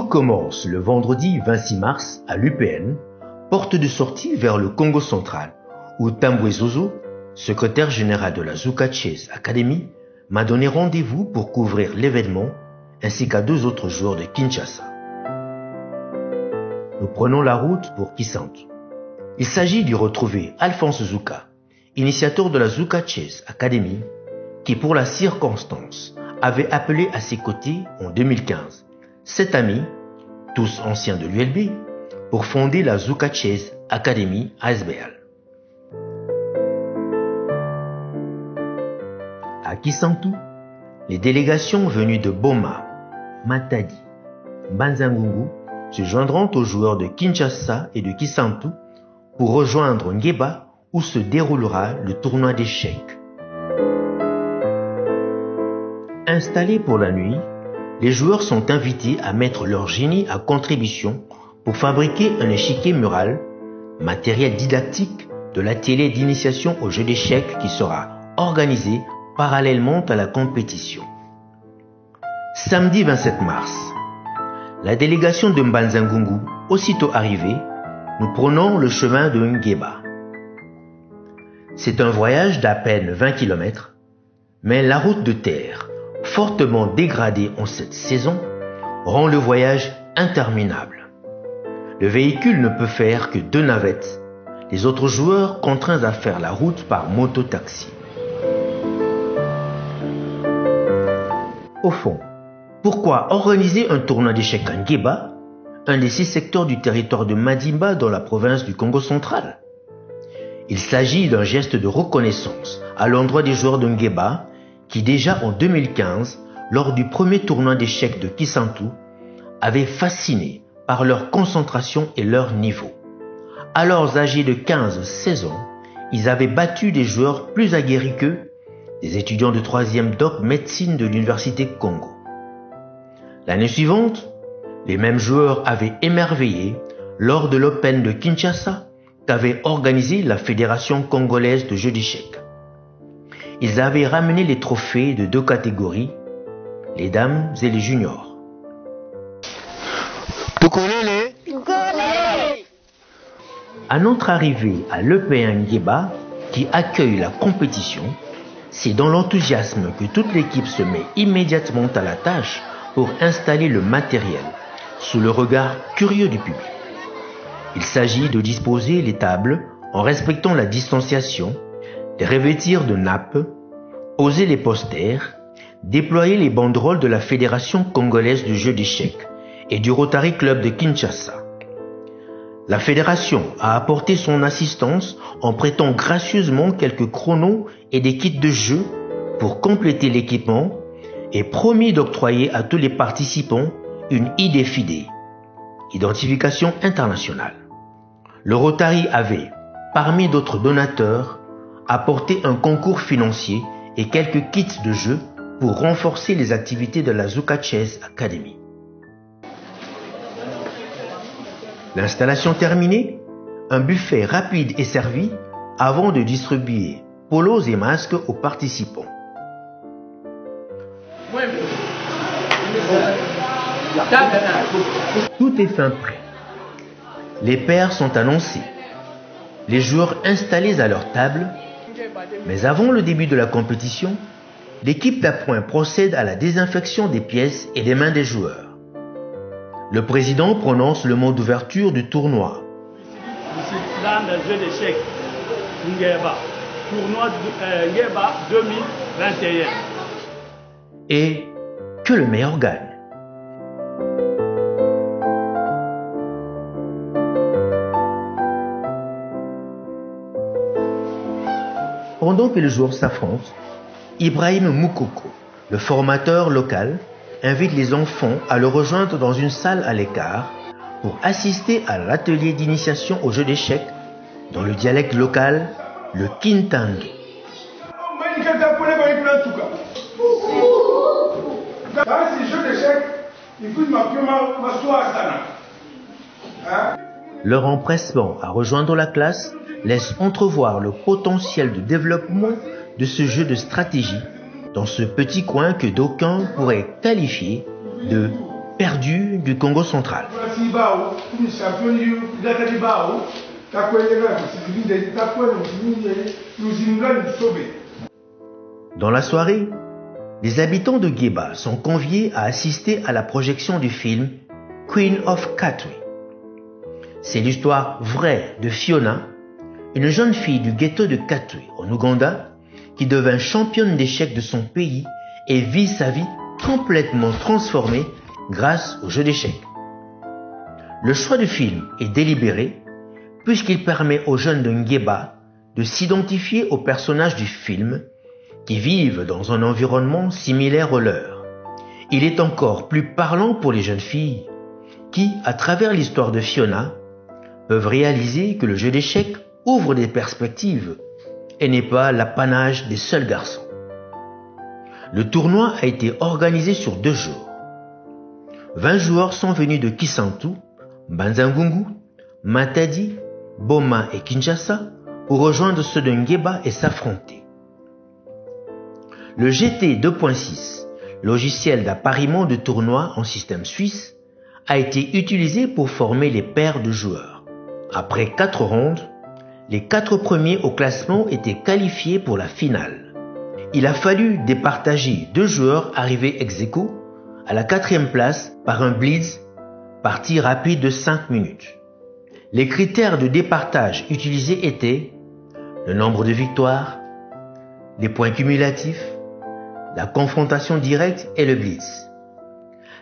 commence le vendredi 26 mars à l'UPN, porte de sortie vers le Congo central, où Tambwe Zozo, secrétaire général de la Zuka Chess Academy, m'a donné rendez-vous pour couvrir l'événement, ainsi qu'à 2 autres joueurs de Kinshasa. Nous prenons la route pour Kisantu. Il s'agit d'y retrouver Alphonse Zuka, initiateur de la Zuka Chess Academy, qui pour la circonstance avait appelé à ses côtés en 2015 7 amis, tous anciens de l'ULB, pour fonder la Zuka Chess Academy ASBL. À Kisantu, les délégations venues de Boma, Matadi, Banzangungu se joindront aux joueurs de Kinshasa et de Kisantu pour rejoindre Ngeba où se déroulera le tournoi d'échecs. Installés pour la nuit, les joueurs sont invités à mettre leur génie à contribution pour fabriquer un échiquier mural, matériel didactique de l'atelier d'initiation au jeu d'échecs qui sera organisé parallèlement à la compétition. Samedi 27 mars, la délégation de Mbanzangungu, aussitôt arrivée, nous prenons le chemin de Ngeba. C'est un voyage d'à peine 20 km, mais la route de terre, fortement dégradée en cette saison, rend le voyage interminable. Le véhicule ne peut faire que 2 navettes, les autres joueurs contraints à faire la route par moto-taxi. Au fond, pourquoi organiser un tournoi d'échecs à Ngeba, un des 6 secteurs du territoire de Madimba dans la province du Congo central? Il s'agit d'un geste de reconnaissance à l'endroit des joueurs de Ngeba qui déjà en 2015, lors du premier tournoi d'échecs de Kisantu, avaient fasciné par leur concentration et leur niveau. Alors âgés de 15-16 ans, ils avaient battu des joueurs plus aguerris qu'eux, des étudiants de 3e doc médecine de l'Université Congo. L'année suivante, les mêmes joueurs avaient émerveillé lors de l'Open de Kinshasa qu'avait organisé la Fédération congolaise de jeux d'échecs. Ils avaient ramené les trophées de 2 catégories, les dames et les juniors. À notre arrivée à l'EPN Ngeba, qui accueille la compétition, c'est dans l'enthousiasme que toute l'équipe se met immédiatement à la tâche pour installer le matériel, sous le regard curieux du public. Il s'agit de disposer les tables en respectant la distanciation, de revêtir de nappes, poser les posters, déployer les banderoles de la Fédération congolaise de jeux d'échecs et du Rotary Club de Kinshasa. La fédération a apporté son assistance en prêtant gracieusement quelques chronos et des kits de jeu pour compléter l'équipement et promis d'octroyer à tous les participants une IDFID, identification internationale. Le Rotary avait, parmi d'autres donateurs, apporté un concours financier et quelques kits de jeu pour renforcer les activités de la Zuka Chess Academy. L'installation terminée, un buffet rapide est servi avant de distribuer polos et masques aux participants. Tout est fin prêt. Les paires sont annoncées, les joueurs installés à leur table, mais avant le début de la compétition, l'équipe d'appoint procède à la désinfection des pièces et des mains des joueurs. Le président prononce le mot d'ouverture du tournoi. Dans le jeu d'échecs Ngeba, tournoi Ngeba 2021. Et que le meilleur gagne. Pendant que les joueurs s'affrontent, Ibrahim Moukoko, le formateur local, invite les enfants à le rejoindre dans une salle à l'écart pour assister à l'atelier d'initiation au jeu d'échecs dans le dialecte local, le Kintandu. Leur empressement à rejoindre la classe laisse entrevoir le potentiel de développement de ce jeu de stratégie dans ce petit coin que d'aucuns pourraient qualifier de perdue du Congo central. Dans la soirée, les habitants de Nguéba sont conviés à assister à la projection du film Queen of Katwe. C'est l'histoire vraie de Fiona, une jeune fille du ghetto de Katwe en Ouganda qui devint championne d'échecs de son pays et vit sa vie complètement transformée grâce au jeu d'échecs. Le choix du film est délibéré puisqu'il permet aux jeunes de Nguéba de s'identifier aux personnages du film qui vivent dans un environnement similaire au leur. Il est encore plus parlant pour les jeunes filles qui, à travers l'histoire de Fiona, peuvent réaliser que le jeu d'échecs ouvre des perspectives et n'est pas l'apanage des seuls garçons. Le tournoi a été organisé sur 2 jours. 20 joueurs sont venus de Kisantu, Mbanza-Ngungu, Matadi, Boma et Kinshasa pour rejoindre ceux de Nguéba et s'affronter. Le GT 2.6, logiciel d'appariement de tournoi en système suisse, a été utilisé pour former les paires de joueurs. Après 4 rondes, les 4 premiers au classement étaient qualifiés pour la finale. Il a fallu départager 2 joueurs arrivés ex aequo à la 4e place par un blitz, partie rapide de 5 minutes. Les critères de départage utilisés étaient le nombre de victoires, les points cumulatifs, la confrontation directe et le blitz.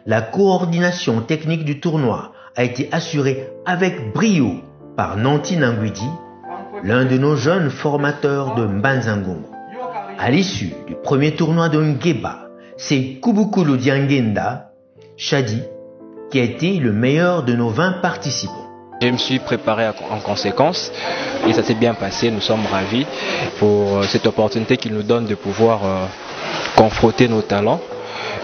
La coordination technique du tournoi a été assurée avec brio par Nanti Nangwidi, l'un de nos jeunes formateurs de Mbanza-Ngungu. À l'issue du premier tournoi de Nguéba, c'est Kubukulu Diangenda, Chadi, qui a été le meilleur de nos 20 participants. Je me suis préparé en conséquence et ça s'est bien passé. Nous sommes ravis pour cette opportunité qu'il nous donne de pouvoir confronter nos talents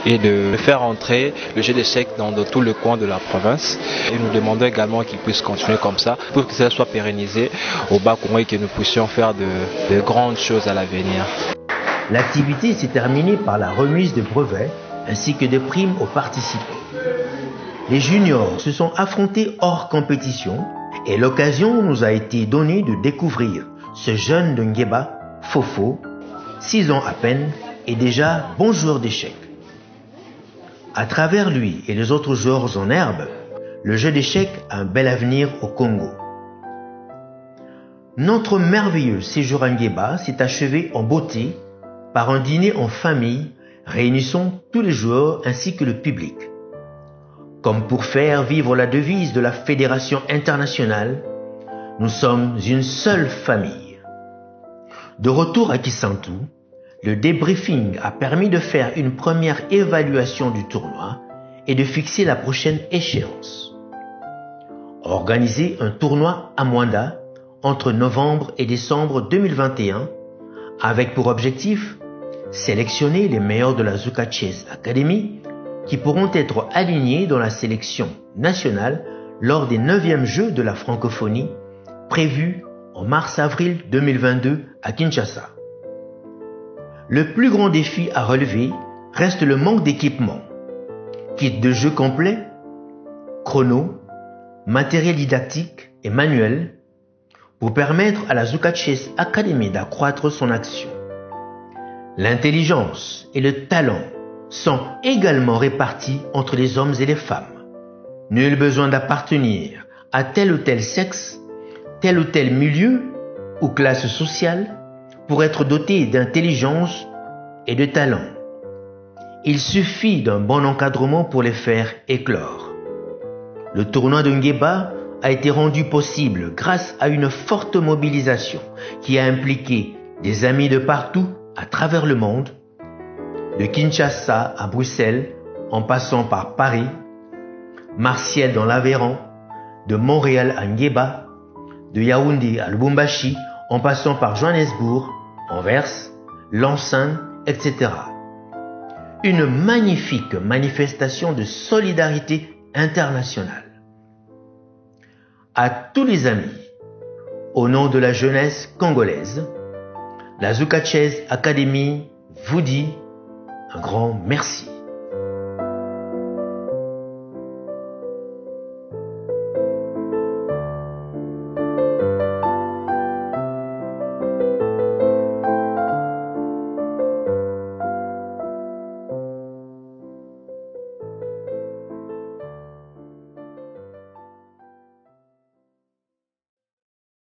et de faire entrer le jeu d'échecs dans tous les coins de la province. Et nous demandons également qu'il puisse continuer comme ça pour que ça soit pérennisé au Bas-Congo et que nous puissions faire de grandes choses à l'avenir. L'activité s'est terminée par la remise de brevets ainsi que de primes aux participants. Les juniors se sont affrontés hors compétition et l'occasion nous a été donnée de découvrir ce jeune de Nguéba, Fofo, 6 ans à peine et déjà bon joueur d'échecs. À travers lui et les autres joueurs en herbe, le jeu d'échecs a un bel avenir au Congo. Notre merveilleux séjour à Nguéba s'est achevé en beauté par un dîner en famille réunissant tous les joueurs ainsi que le public. Comme pour faire vivre la devise de la Fédération internationale, nous sommes une seule famille. De retour à Kisantu, le débriefing a permis de faire une première évaluation du tournoi et de fixer la prochaine échéance. Organiser un tournoi à Mwanda entre novembre et décembre 2021 avec pour objectif sélectionner les meilleurs de la Zuka Chess Academy qui pourront être alignés dans la sélection nationale lors des 9e Jeux de la francophonie prévus en mars-avril 2022 à Kinshasa. Le plus grand défi à relever reste le manque d'équipement. Kit de jeu complet, chrono, matériel didactique et manuel pour permettre à la Zuka Chess Academy d'accroître son action. L'intelligence et le talent sont également répartis entre les hommes et les femmes. Nul besoin d'appartenir à tel ou tel sexe, tel ou tel milieu ou classe sociale pour être doté d'intelligence et de talent. Il suffit d'un bon encadrement pour les faire éclore. Le tournoi de Nguéba a été rendu possible grâce à une forte mobilisation qui a impliqué des amis de partout à travers le monde, de Kinshasa à Bruxelles, en passant par Paris, Martial dans l'Aveyron, de Montréal à Nguéba, de Yaoundé à Lubumbashi, en passant par Johannesburg, Anvers, Lansing, etc. Une magnifique manifestation de solidarité internationale. À tous les amis, au nom de la jeunesse congolaise, la Zuka Chess Academy vous dit un grand merci.